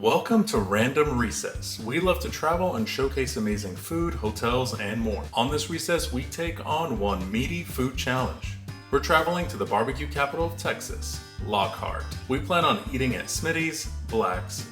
Welcome to Random Recess. We love to travel and showcase amazing food, hotels, and more. On this recess, we take on one meaty food challenge. We're traveling to the barbecue capital of Texas, Lockhart. We plan on eating at Smitty's, Blacks,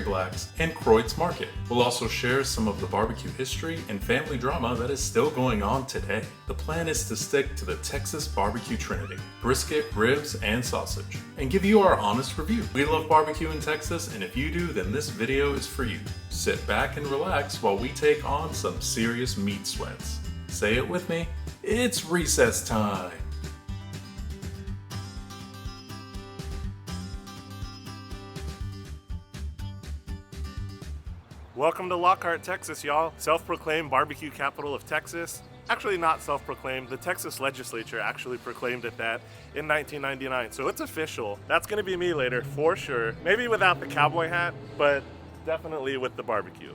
Blacks, and Kreuz Market. We'll also share some of the barbecue history and family drama that is still going on today. The plan is to stick to the Texas BBQ trinity: brisket, ribs, and sausage, and give you our honest review. We love barbecue in Texas, and if you do, then this video is for you. Sit back and relax while we take on some serious meat sweats. Say it with me, it's recess time. Welcome to Lockhart, Texas, y'all. Self-proclaimed barbecue capital of Texas. Actually not self-proclaimed, the Texas legislature actually proclaimed it that in 1999, so it's official. That's gonna be me later, for sure. Maybe without the cowboy hat, but definitely with the barbecue.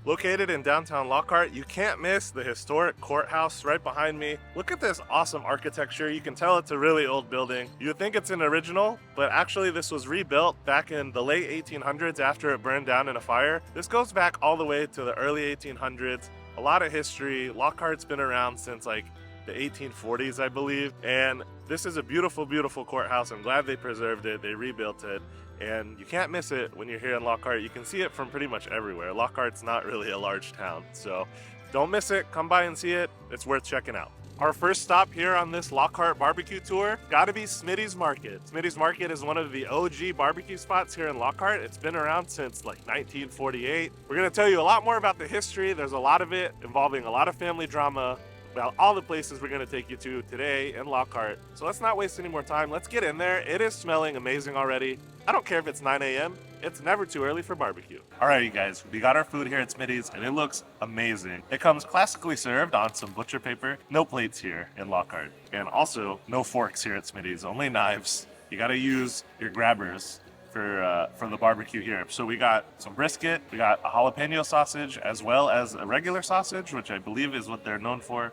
Located in downtown Lockhart, you can't miss the historic courthouse right behind me. Look at this awesome architecture. You can tell it's a really old building. You would think it's an original, but actually this was rebuilt back in the late 1800s after it burned down in a fire. This goes back all the way to the early 1800s. A lot of history. Lockhart's been around since like the 1840s, I believe. And this is a beautiful, beautiful courthouse. I'm glad they preserved it. They rebuilt it. And you can't miss it when you're here in Lockhart. You can see it from pretty much everywhere. Lockhart's not really a large town, so don't miss it. Come by and see it. It's worth checking out. Our first stop here on this Lockhart barbecue tour gotta be Smitty's Market. Smitty's Market is one of the OG barbecue spots here in Lockhart. It's been around since like 1948. We're gonna tell you a lot more about the history. There's a lot of it involving a lot of family drama, about all the places we're gonna take you to today in Lockhart. So let's not waste any more time. Let's get in there. It is smelling amazing already. I don't care if it's 9 a.m. It's never too early for barbecue. All right, you guys, we got our food here at Smitty's and it looks amazing. It comes classically served on some butcher paper. No plates here in Lockhart. And also no forks here at Smitty's, only knives. You gotta use your grabbers for the barbecue here. So we got some brisket, we got a jalapeno sausage, as well as a regular sausage, which I believe is what they're known for,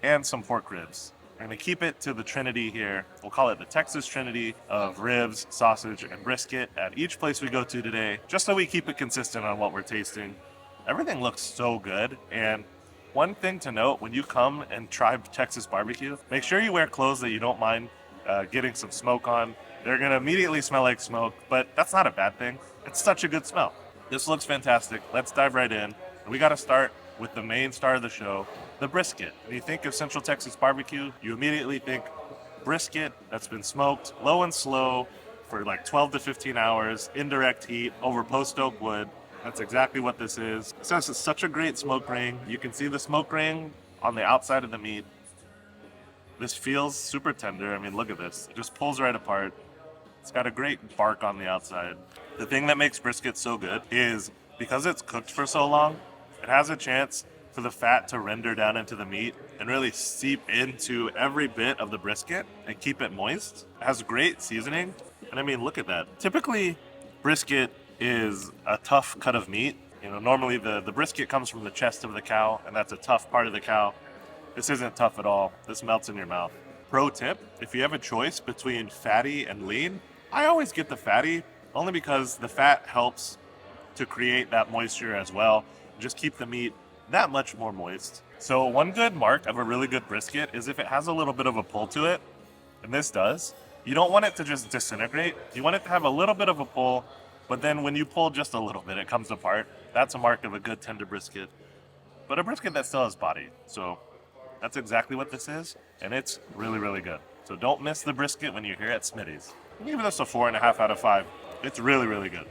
and some pork ribs. We're gonna keep it to the trinity here. We'll call it the Texas trinity of ribs, sausage, and brisket at each place we go to today, just so we keep it consistent on what we're tasting. Everything looks so good, and one thing to note, when you come and try Texas barbecue, make sure you wear clothes that you don't mind getting some smoke on. They're gonna immediately smell like smoke, but that's not a bad thing. It's such a good smell. This looks fantastic. Let's dive right in. We gotta start with the main star of the show, the brisket. When you think of Central Texas barbecue, you immediately think brisket that's been smoked low and slow for like 12 to 15 hours, indirect heat over post oak wood. That's exactly what this is. This has such a great smoke ring. You can see the smoke ring on the outside of the meat. This feels super tender. I mean, look at this. It just pulls right apart. It's got a great bark on the outside. The thing that makes brisket so good is because it's cooked for so long, it has a chance for the fat to render down into the meat and really seep into every bit of the brisket and keep it moist. It has great seasoning. And I mean, look at that. Typically, brisket is a tough cut of meat. You know, normally the brisket comes from the chest of the cow, and that's a tough part of the cow. This isn't tough at all. This melts in your mouth. Pro tip, if you have a choice between fatty and lean, I always get the fatty, only because the fat helps to create that moisture as well. Just keep the meat that much more moist. So one good mark of a really good brisket is if it has a little bit of a pull to it, and this does. You don't want it to just disintegrate. You want it to have a little bit of a pull, but then when you pull just a little bit, it comes apart. That's a mark of a good tender brisket, but a brisket that still has body. So that's exactly what this is, and it's really, really good. So don't miss the brisket when you're here at Smitty's. I'm giving this a 4.5 out of 5. It's really, really good.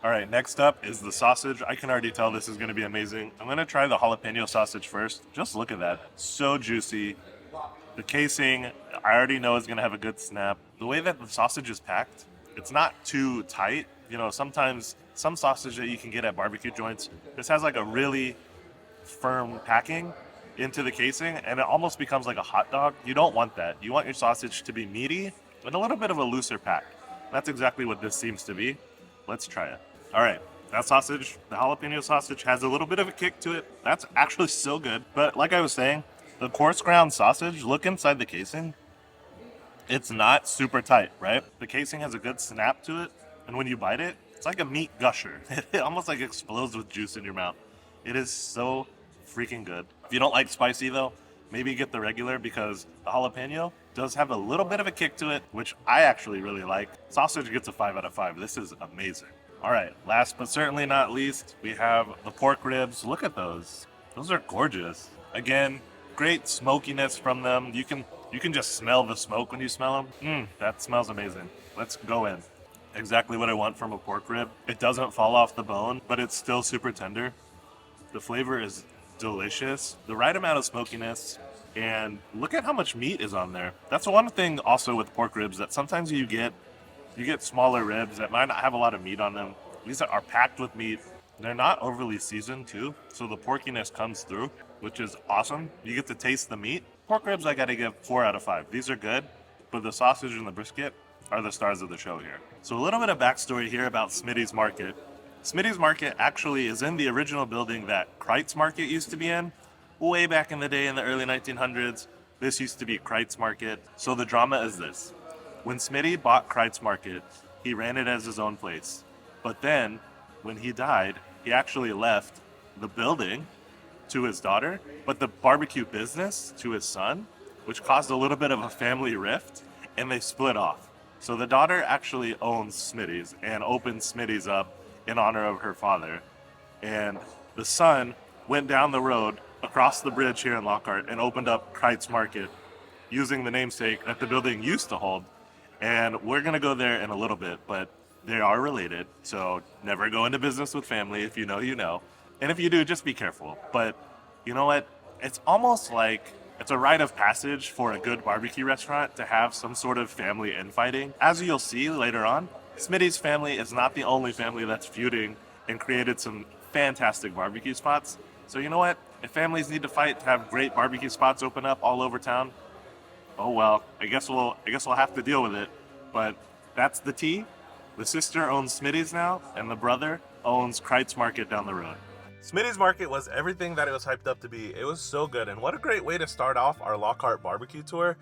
All right, next up is the sausage. I can already tell this is gonna be amazing. I'm gonna try the jalapeno sausage first. Just look at that, so juicy. The casing, I already know is gonna have a good snap. The way that the sausage is packed, it's not too tight. You know, sometimes some sausage that you can get at barbecue joints, this has like a really firm packing into the casing, and it almost becomes like a hot dog. You don't want that. You want your sausage to be meaty and a little bit of a looser pack. That's exactly what this seems to be. Let's try it. All right, that sausage, the jalapeno sausage, has a little bit of a kick to it. That's actually so good. But like I was saying, the coarse ground sausage, look inside the casing. It's not super tight, right? The casing has a good snap to it. And when you bite it, It's like a meat gusher. It almost like explodes with juice in your mouth. It is so freaking good. If you don't like spicy though, maybe get the regular because the jalapeno does have a little bit of a kick to it, which I actually really like. Sausage gets a 5 out of 5. This is amazing. All right, last but certainly not least, we have the pork ribs. Look at those. Those are gorgeous. Again, great smokiness from them. You can just smell the smoke when you smell them. That smells amazing. Let's go in. Exactly what I want from a pork rib. It doesn't fall off the bone, but it's still super tender. The flavor is delicious. The right amount of smokiness, and look at how much meat is on there. That's one thing also with pork ribs that sometimes you get smaller ribs that might not have a lot of meat on them. These are packed with meat. They're not overly seasoned too, so the porkiness comes through, which is awesome. You get to taste the meat. Pork ribs I gotta give 4 out of 5. These are good, but the sausage and the brisket are the stars of the show here. So a little bit of backstory here about Smitty's Market. Smitty's Market actually is in the original building that Kreuz Market used to be in. Way back in the day in the early 1900s, this used to be Kreuz Market. So the drama is this. When Smitty bought Kreuz Market, he ran it as his own place. But then, when he died, he actually left the building to his daughter, but the barbecue business to his son, which caused a little bit of a family rift, and they split off. So the daughter actually owns Smitty's and opened Smitty's up in honor of her father. And the son went down the road across the bridge here in Lockhart and opened up Kreuz Market using the namesake that the building used to hold. And we're going to go there in a little bit, but they are related. So never go into business with family. If you know, you know. And if you do, just be careful. But you know what? It's almost like it's a rite of passage for a good barbecue restaurant to have some sort of family infighting. As you'll see later on, Smitty's family is not the only family that's feuding and created some fantastic barbecue spots. So you know what? If families need to fight to have great barbecue spots open up all over town, oh well, I guess we'll have to deal with it. But that's the tea. The sister owns Smitty's now, and the brother owns Kreuz Market down the road. Smitty's Market was everything that it was hyped up to be. It was so good, and what a great way to start off our Lockhart barbecue tour.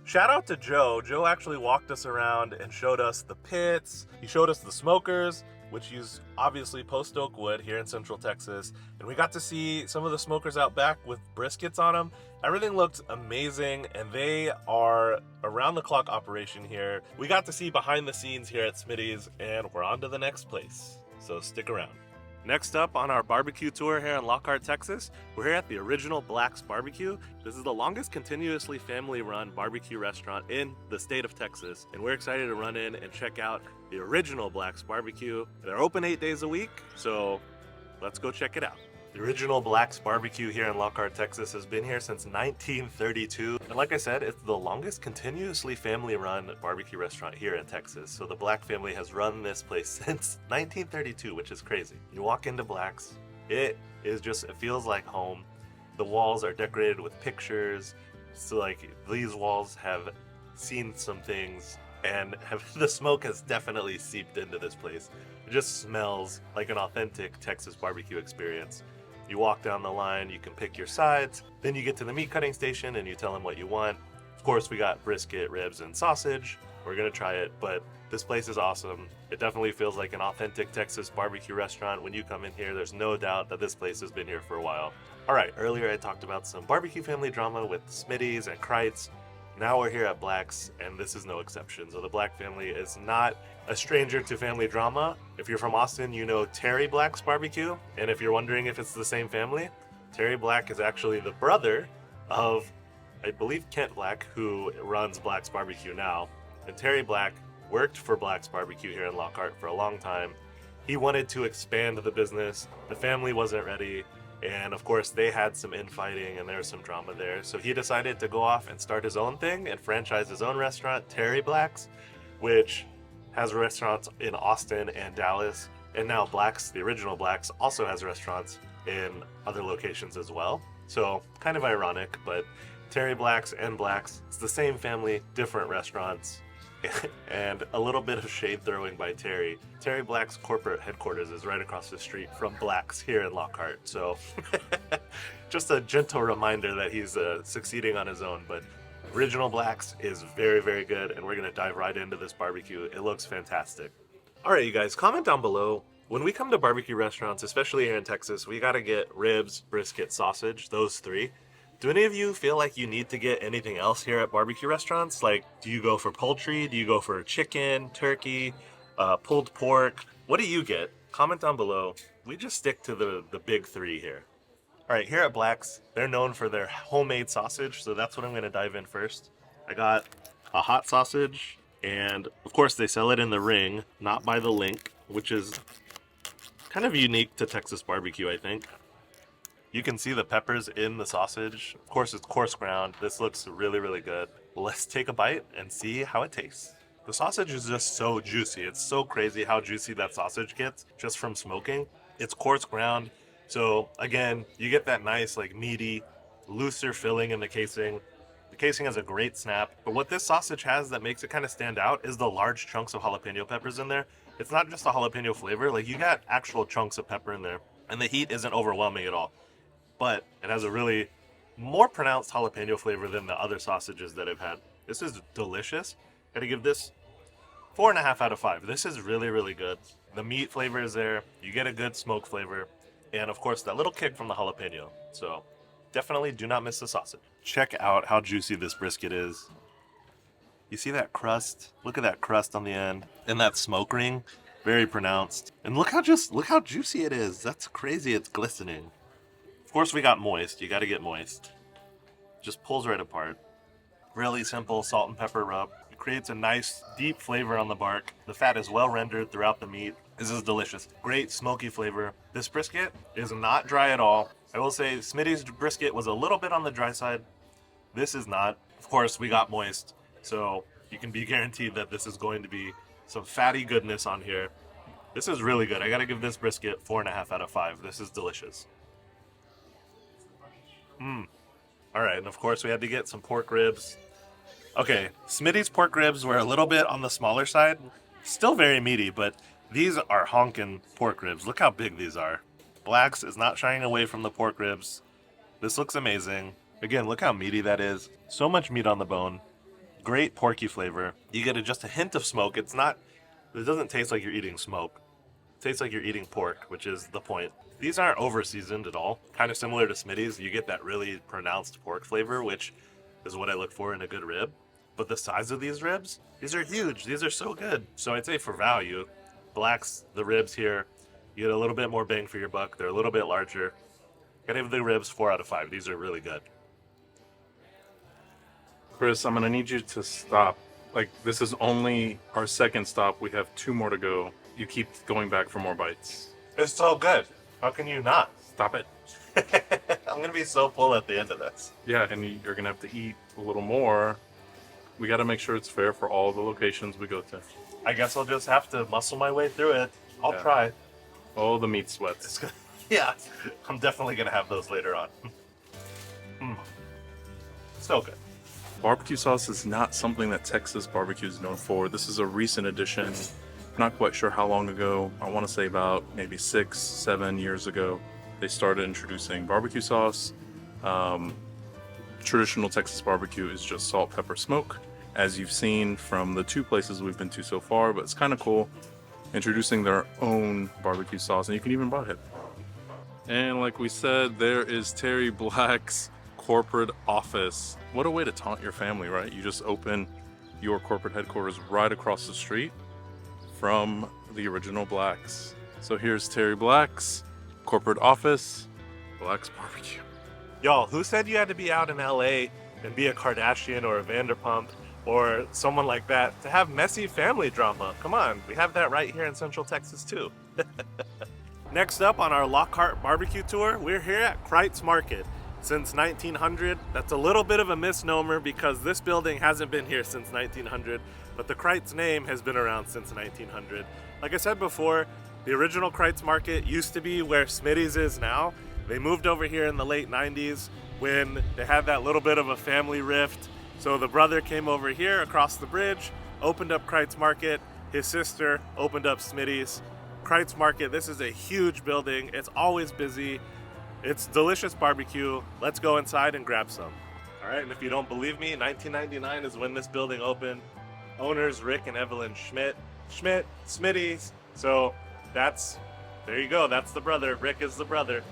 Shout out to Joe. Joe actually walked us around and showed us the pits. He showed us the smokers, which use obviously post oak wood here in Central Texas. And we got to see some of the smokers out back with briskets on them. Everything looked amazing, and they are around the clock operation here. We got to see behind the scenes here at Smitty's, and we're on to the next place. So stick around. Next up on our barbecue tour here in Lockhart, Texas, we're here at the original Blacks BBQ. This is the longest continuously family-run barbecue restaurant in the state of Texas, and we're excited to run in and check out the original Blacks BBQ. They're open 8 days a week, so let's go check it out. The original Blacks BBQ here in Lockhart, Texas has been here since 1932. And like I said, it's the longest continuously family-run barbecue restaurant here in Texas. So the Black family has run this place since 1932, which is crazy. You walk into Blacks, it feels like home. The walls are decorated with pictures. So like these walls have seen some things, and the smoke has definitely seeped into this place. It just smells like an authentic Texas barbecue experience. You walk down the line, you can pick your sides, then you get to the meat cutting station and you tell them what you want. Of course, we got brisket, ribs, and sausage. We're gonna try it, but this place is awesome. It definitely feels like an authentic Texas barbecue restaurant. When you come in here, there's no doubt that this place has been here for a while. All right, earlier I talked about some barbecue family drama with Smitty's and Kreuz. Now we're here at Blacks, and this is no exception. So the Black family is not a stranger to family drama. If you're from Austin, you know Terry Black's barbecue. And if you're wondering if it's the same family, Terry Black is actually the brother of, I believe, Kent Black, who runs Black's BBQ now. And Terry Black worked for Black's BBQ here in Lockhart for a long time. He wanted to expand the business. The family wasn't ready. And of course, they had some infighting and there was some drama there. So he decided to go off and start his own thing and franchise his own restaurant, Terry Black's, which has restaurants in Austin and Dallas. And now Blacks, the original Blacks, also has restaurants in other locations as well. So kind of ironic, but Terry Black's and Blacks, it's the same family, different restaurants. And a little bit of shade throwing by Terry. Terry Black's corporate headquarters is right across the street from Blacks here in Lockhart. So just a gentle reminder that he's succeeding on his own. But original Blacks is very, very good. And we're going to dive right into this barbecue. It looks fantastic. All right, you guys, comment down below. When we come to barbecue restaurants, especially here in Texas, we gotta get ribs, brisket, sausage, those three. Do any of you feel like you need to get anything else here at barbecue restaurants? Like, do you go for poultry? Do you go for chicken, turkey, pulled pork? What do you get? Comment down below. We just stick to the big three here. All right, here at Blacks, they're known for their homemade sausage, so that's what I'm gonna dive in first. I got a hot sausage, and of course they sell it in the ring, not by the link, which is kind of unique to Texas barbecue, I think. You can see the peppers in the sausage. Of course, it's coarse ground. This looks really, really good. Let's take a bite and see how it tastes. The sausage is just so juicy. It's so crazy how juicy that sausage gets just from smoking. It's coarse ground. So again, you get that nice, like, meaty, looser filling in the casing. The casing has a great snap. But what this sausage has that makes it kind of stand out is the large chunks of jalapeno peppers in there. It's not just a jalapeno flavor. Like, you got actual chunks of pepper in there. And the heat isn't overwhelming at all. But it has a really more pronounced jalapeno flavor than the other sausages that I've had. This is delicious. Gotta give this 4.5 out of 5. This is really, really good. The meat flavor is there. You get a good smoke flavor. And of course, that little kick from the jalapeno. So definitely do not miss the sausage. Check out how juicy this brisket is. You see that crust? Look at that crust on the end. And that smoke ring, very pronounced. And look how juicy it is. That's crazy. It's glistening. Of course, we got moist. You got to get moist. Just pulls right apart. Really simple salt and pepper rub. It creates a nice deep flavor on the bark. The fat is well rendered throughout the meat. This is delicious. Great smoky flavor. This brisket is not dry at all. I will say Smitty's brisket was a little bit on the dry side. This is not. Of course, we got moist. So you can be guaranteed that this is going to be some fatty goodness on here. This is really good. I got to give this brisket 4.5 out of 5. This is delicious. All right, and of course we had to get some pork ribs. Okay, Smitty's pork ribs were a little bit on the smaller side. Still very meaty, but these are honkin' pork ribs. Look how big these are. Blacks is not shying away from the pork ribs. This looks amazing. Again, look how meaty that is. So much meat on the bone. Great porky flavor. You get just a hint of smoke. It doesn't taste like you're eating smoke. It tastes like you're eating pork, which is the point. These aren't over-seasoned at all. Kind of similar to Smitty's. You get that really pronounced pork flavor, which is what I look for in a good rib. But the size of these ribs, these are huge. These are so good. So I'd say for value, Blacks, the ribs here, you get a little bit more bang for your buck. They're a little bit larger. Gotta give the ribs 4 out of 5. These are really good. Chris, I'm gonna need you to stop. Like, this is only our second stop. We have 2 more to go. You keep going back for more bites. It's so good. How can you not? Stop it. I'm gonna be so full at the end of this. Yeah, and you're gonna have to eat a little more. We gotta make sure it's fair for all the locations we go to. I guess I'll just have to muscle my way through it. I'll Yeah. try. Oh, the meat sweats. Yeah, I'm definitely gonna have those later on. So good. Barbecue sauce is not something that Texas barbecue is known for. This is a recent addition. Not quite sure how long ago. I want to say about maybe 6-7 years ago. They started introducing barbecue sauce. Traditional Texas barbecue is just salt, pepper, smoke, as you've seen from the 2 places we've been to so far, but it's kind of cool introducing their own barbecue sauce, and you can even buy it. And like we said, there is Terry Black's corporate office. What a way to taunt your family, right? You just open your corporate headquarters right across the street from the original Blacks. So here's Terry Black's corporate office, Blacks BBQ. Y'all, who said you had to be out in LA and be a Kardashian or a Vanderpump or someone like that to have messy family drama? Come on, we have that right here in Central Texas too. Next up on our Lockhart barbecue tour, we're here at Kreuz Market. Since 1900, that's a little bit of a misnomer because this building hasn't been here since 1900, but the Kreuz name has been around since 1900. Like I said before, the original Kreuz Market used to be where Smitty's is now. They moved over here in the late 90s when they had that little bit of a family rift. So the brother came over here across the bridge, opened up Kreuz Market. His sister opened up Smitty's. Kreuz Market, this is a huge building. It's always busy. It's delicious barbecue. Let's go inside and grab some. All right, and if you don't believe me, 1999 is when this building opened. Owners Rick and Evelyn Schmidt. Schmidt, Smitty. So there you go. That's the brother. Rick is the brother.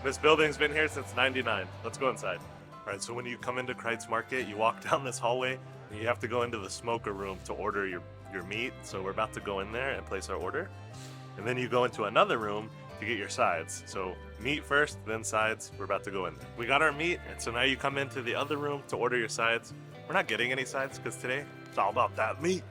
This building's been here since '99. Let's go inside. All right, so when you come into Kreuz Market, you walk down this hallway and you have to go into the smoker room to order your meat. So we're about to go in there and place our order. And then you go into another room to get your sides. So meat first, then sides. We're about to go in there. We got our meat, and so now you come into the other room to order your sides. We're not getting any sides because today it's all about that meat.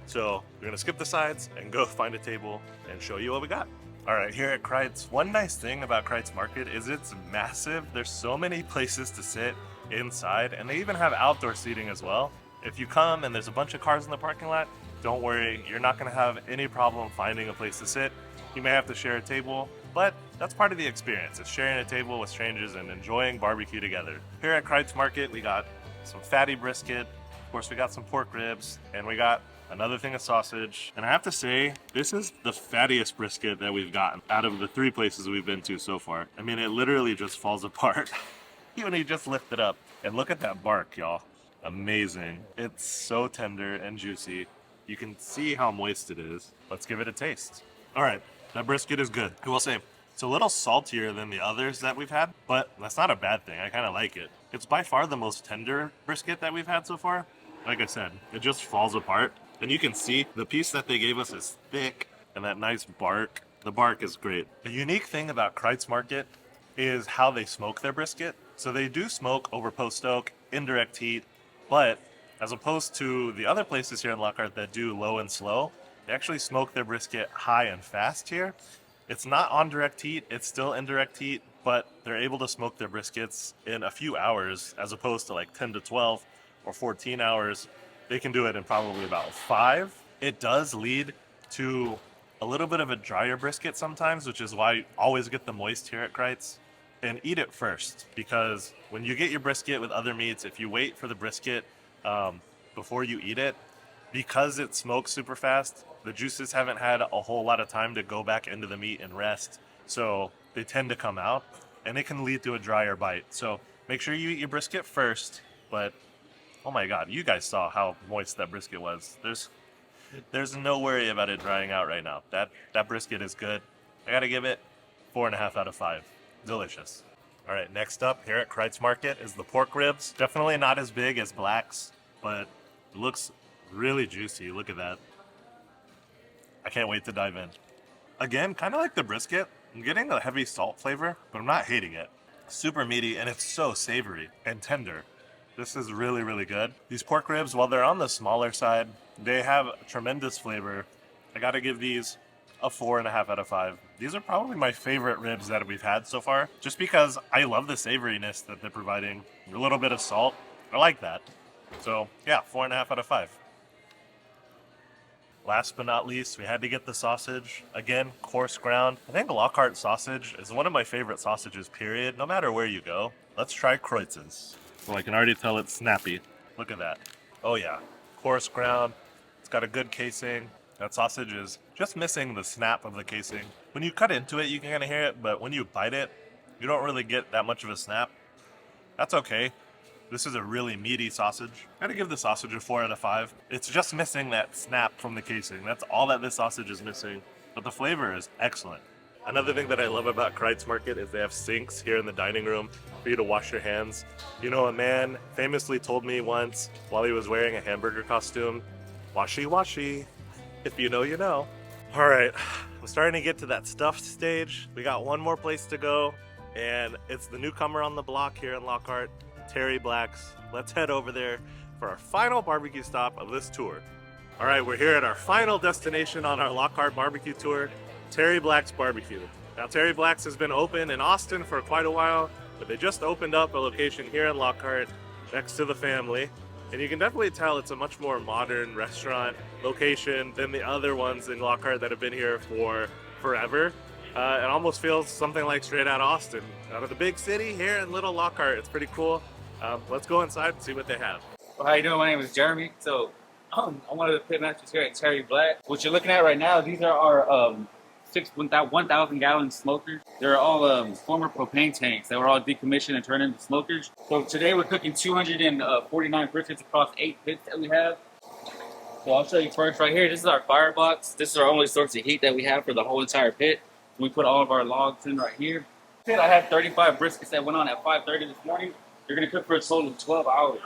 So we're gonna skip the sides and go find a table and show you what we got. All right, here at Kreuz, one nice thing about Kreuz Market is it's massive. There's so many places to sit inside, and they even have outdoor seating as well. If you come and there's a bunch of cars in the parking lot, don't worry, you're not gonna have any problem finding a place to sit. You may have to share a table, but that's part of the experience. It's sharing a table with strangers and enjoying barbecue together. Here at Kreuz Market, we got some fatty brisket. Of course, we got some pork ribs, and we got another thing of sausage. And I have to say, this is the fattiest brisket that we've gotten out of the 3 places we've been to so far. I mean, it literally just falls apart when you just lift it up. And look at that bark, y'all. Amazing. It's so tender and juicy. You can see how moist it is. Let's give it a taste. All right, that brisket is good. I will say, it's a little saltier than the others that we've had, but that's not a bad thing. I kind of like it. It's by far the most tender brisket that we've had so far. Like I said, it just falls apart. And you can see the piece that they gave us is thick and that nice bark. The bark is great. The unique thing about Kreuz Market is how they smoke their brisket. So they do smoke over post oak, indirect heat, but as opposed to the other places here in Lockhart that do low and slow, they actually smoke their brisket high and fast here. It's not on direct heat, it's still indirect heat, but they're able to smoke their briskets in a few hours as opposed to like 10 to 12 or 14 hours. They can do it in probably about 5. It does lead to a little bit of a drier brisket sometimes, which is why you always get the moist here at Kreuz. And eat it first, because when you get your brisket with other meats, if you wait for the brisket before you eat it, because it smokes super fast, the juices haven't had a whole lot of time to go back into the meat and rest. So they tend to come out, and it can lead to a drier bite. So make sure you eat your brisket first, but oh my God, you guys saw how moist that brisket was. There's no worry about it drying out right now. That brisket is good. I gotta give it 4.5 out of 5. Delicious. All right, next up here at Kreuz Market is the pork ribs. Definitely not as big as Blacks, but it looks really juicy. Look at that. I can't wait to dive in. Again, kind of like the brisket. I'm getting a heavy salt flavor, but I'm not hating it. Super meaty, and it's so savory and tender. This is really, really good. These pork ribs, while they're on the smaller side, they have tremendous flavor. I gotta give these a 4.5 out of 5. These are probably my favorite ribs that we've had so far, just because I love the savoriness that they're providing. A little bit of salt, I like that. So yeah, 4.5 out of 5. Last but not least, we had to get the sausage. Again, coarse ground. I think Lockhart sausage is one of my favorite sausages, period, no matter where you go. Let's try Kreuz's. Well, I can already tell it's snappy. Look at that. Oh yeah, coarse ground. It's got a good casing. That sausage is just missing the snap of the casing. When you cut into it, you can kind of hear it, but when you bite it, you don't really get that much of a snap. That's okay. This is a really meaty sausage. I gotta give the sausage a 4 out of 5. It's just missing that snap from the casing. That's all that this sausage is missing, but the flavor is excellent. Another thing that I love about Kreuz Market is they have sinks here in the dining room for you to wash your hands. You know, a man famously told me once while he was wearing a hamburger costume, "Washy, washy. If you know, you know." All right, I'm starting to get to that stuffed stage. We got one more place to go, and it's the newcomer on the block here in Lockhart, Terry Blacks. Let's head over there for our final barbecue stop of this tour. All right, we're here at our final destination on our Lockhart barbecue tour, Terry Blacks BBQ. Now, Terry Blacks has been open in Austin for quite a while, but they just opened up a location here in Lockhart next to the family. And you can definitely tell it's a much more modern restaurant location than the other ones in Lockhart that have been here for forever. It almost feels something like straight out of Austin, out of the big city here in Little Lockhart. It's pretty cool. Let's go inside and see what they have. Well, how you doing? My name is Jeremy. So I'm one of the pit masters here at Terry Black. What you're looking at right now, these are our 1,000 gallon smokers. They're all former propane tanks. They were all decommissioned and turned into smokers. So today we're cooking 249 briskets across 8 pits that we have. So I'll show you first right here. This is our firebox. This is our only source of heat that we have for the whole entire pit. We put all of our logs in right here. Pit, I have 35 briskets that went on at 5:30 this morning. You're gonna cook for a total of 12 hours.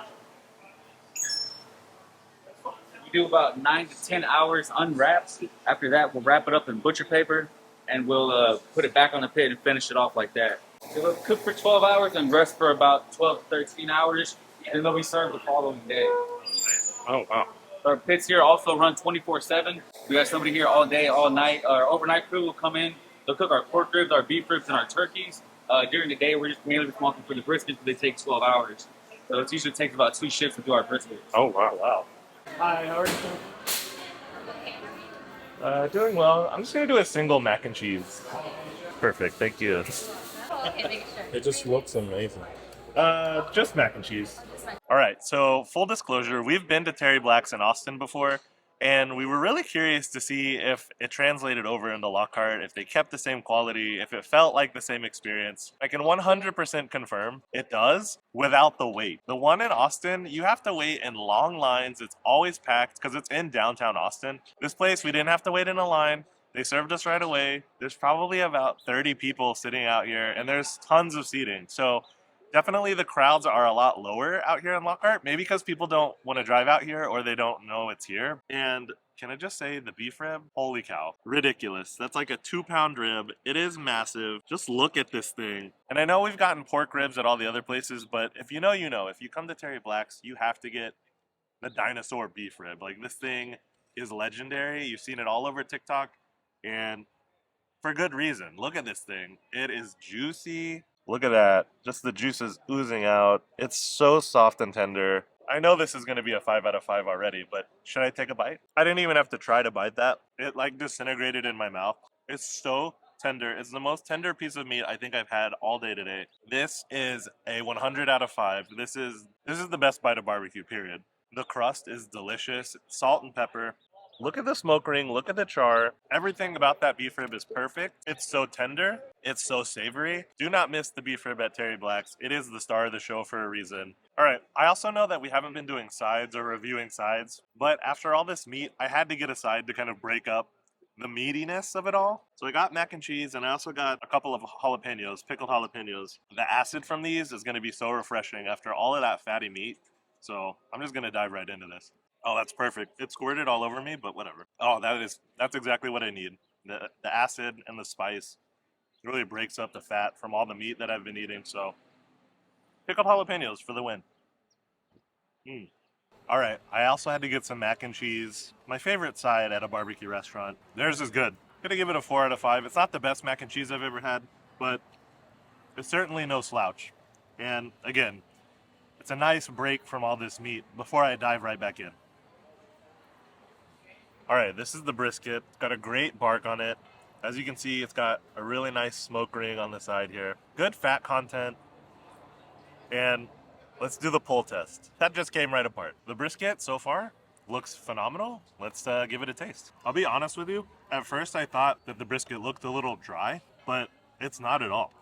We do about 9 to 10 hours unwrapped. After that, we'll wrap it up in butcher paper and we'll put it back on the pit and finish it off like that. It'll cook for 12 hours and rest for about 12 to 13 hours, and they'll be served the following day. Oh, wow. Our pits here also run 24/7. We got somebody here all day, all night. Our overnight crew will come in. They'll cook our pork ribs, our beef ribs, and our turkeys. During the day, we're just mainly responsible for the briskets, but they take 12 hours. So it usually takes about 2 shifts to do our briskets. Oh, wow. Wow. Hi, how are you? Doing well. I'm just going to do a single mac and cheese. Perfect, thank you. It just looks amazing. Just mac and cheese. All right, so full disclosure, we've been to Terry Black's in Austin before, and we were really curious to see if it translated over into Lockhart, if they kept the same quality, if it felt like the same experience. I can 100% confirm it does without the wait. The one in Austin, you have to wait in long lines. It's always packed because it's in downtown Austin. This place, we didn't have to wait in a line. They served us right away. There's probably about 30 people sitting out here, and there's tons of seating. So definitely the crowds are a lot lower out here in Lockhart, maybe because people don't want to drive out here or they don't know it's here. And can I just say the beef rib? Holy cow. Ridiculous. That's like a 2-pound rib. It is massive. Just look at this thing. And I know we've gotten pork ribs at all the other places, but if you know, you know. If you come to Terry Black's, you have to get the dinosaur beef rib. Like, this thing is legendary. You've seen it all over TikTok, and for good reason. Look at this thing. It is juicy. Look at that. Just the juices oozing out. It's so soft and tender. I know this is going to be a 5 out of 5 already, but should I take a bite? I didn't even have to try to bite that. It like disintegrated in my mouth. It's so tender. It's the most tender piece of meat I think I've had all day today. This is a 100 out of 5. This is the best bite of barbecue, period. The crust is delicious. Salt and pepper. Look at the smoke ring, look at the char. Everything about that beef rib is perfect. It's so tender, it's so savory. Do not miss the beef rib at Terry Black's. It is the star of the show for a reason. All right, I also know that we haven't been doing sides or reviewing sides, but after all this meat, I had to get a side to kind of break up the meatiness of it all. So I got mac and cheese, and I also got a couple of jalapenos, pickled jalapenos. The acid from these is gonna be so refreshing after all of that fatty meat. So I'm just gonna dive right into this. Oh, that's perfect. It squirted all over me, but whatever. Oh, that's exactly what I need. The acid and the spice really breaks up the fat from all the meat that I've been eating. So pick up jalapenos for the win. All right, I also had to get some mac and cheese. My favorite side at a barbecue restaurant. Theirs is good. Gonna give it a 4 out of 5. It's not the best mac and cheese I've ever had, but it's certainly no slouch. And again, it's a nice break from all this meat before I dive right back in. All right, this is the brisket. It's got a great bark on it. As you can see, it's got a really nice smoke ring on the side here. Good fat content. And let's do the pull test. That just came right apart. The brisket so far looks phenomenal. Let's give it a taste. I'll be honest with you. At first, I thought that the brisket looked a little dry, but it's not at all.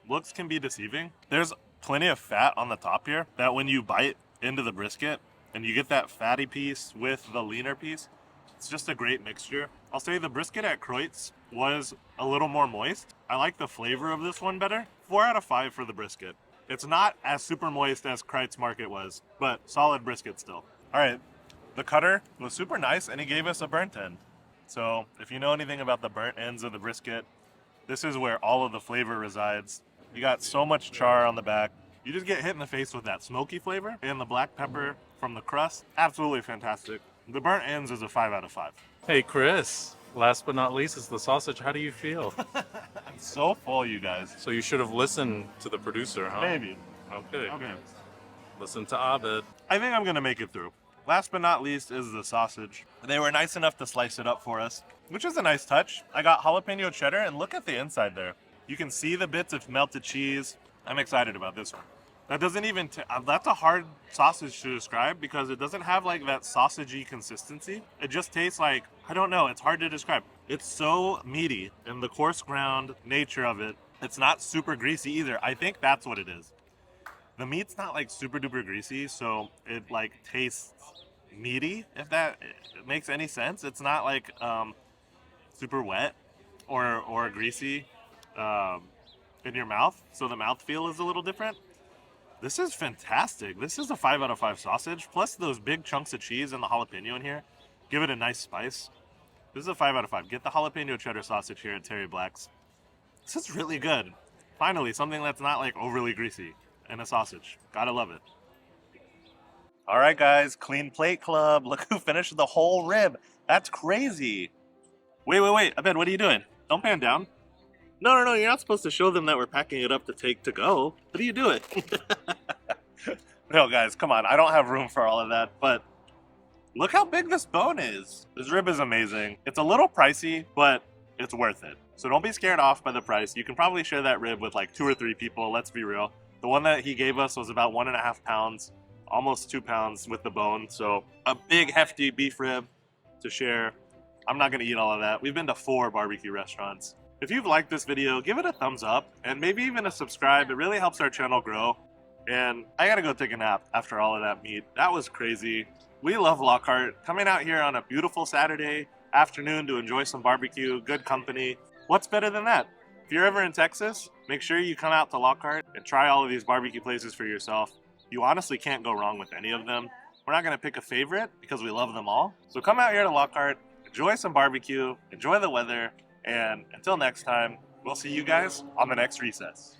Looks can be deceiving. There's plenty of fat on the top here that when you bite into the brisket and you get that fatty piece with the leaner piece, it's just a great mixture. I'll say the brisket at Kreuz was a little more moist. I like the flavor of this one better. 4 out of 5 for the brisket. It's not as super moist as Kreuz Market was, but solid brisket still. All right, the cutter was super nice and he gave us a burnt end. So if you know anything about the burnt ends of the brisket, this is where all of the flavor resides. You got so much char on the back. You just get hit in the face with that smoky flavor and the black pepper from the crust. Absolutely fantastic. The burnt ends is a 5 out of 5. Hey, Chris. Last but not least is the sausage. How do you feel? I'm so full, you guys. So you should have listened to the producer, huh? Maybe. Okay. Okay. Listen to Abed. I think I'm going to make it through. Last but not least is the sausage. They were nice enough to slice it up for us, which is a nice touch. I got jalapeno cheddar, and look at the inside there. You can see the bits of melted cheese. I'm excited about this one. That doesn't even, that's a hard sausage to describe because it doesn't have like that sausagey consistency. It just tastes like, I don't know, it's hard to describe. It's so meaty and the coarse ground nature of it. It's not super greasy either. I think that's what it is. The meat's not like super duper greasy, so it like tastes meaty, if that makes any sense. It's not like super wet or greasy in your mouth, so the mouthfeel is a little different. This is fantastic. This is a 5 out of 5 sausage, plus those big chunks of cheese and the jalapeno in here give it a nice spice. This is a 5 out of 5. Get the jalapeno cheddar sausage here at Terry Black's. This is really good. Finally, something that's not like overly greasy and a sausage. Gotta love it. All right, guys, clean plate club. Look who finished the whole rib. That's crazy. Wait. Abed, what are you doing? Don't pan down. No, you're not supposed to show them that we're packing it up to take to go. What are you doing? No, guys, come on. I don't have room for all of that, but look how big this bone is. This rib is amazing. It's a little pricey, but it's worth it. So don't be scared off by the price. You can probably share that rib with like 2 or 3 people, let's be real. The one that he gave us was about 1.5 pounds, almost 2 pounds with the bone. So a big, hefty beef rib to share. I'm not gonna eat all of that. We've been to 4 barbecue restaurants. If you've liked this video, give it a thumbs up and maybe even a subscribe. It really helps our channel grow. And I gotta go take a nap after all of that meat. That was crazy. We love Lockhart. Coming out here on a beautiful Saturday afternoon to enjoy some barbecue, good company. What's better than that? If you're ever in Texas, make sure you come out to Lockhart and try all of these barbecue places for yourself. You honestly can't go wrong with any of them. We're not gonna pick a favorite because we love them all. So come out here to Lockhart, enjoy some barbecue, enjoy the weather, and until next time, we'll see you guys on the next recess.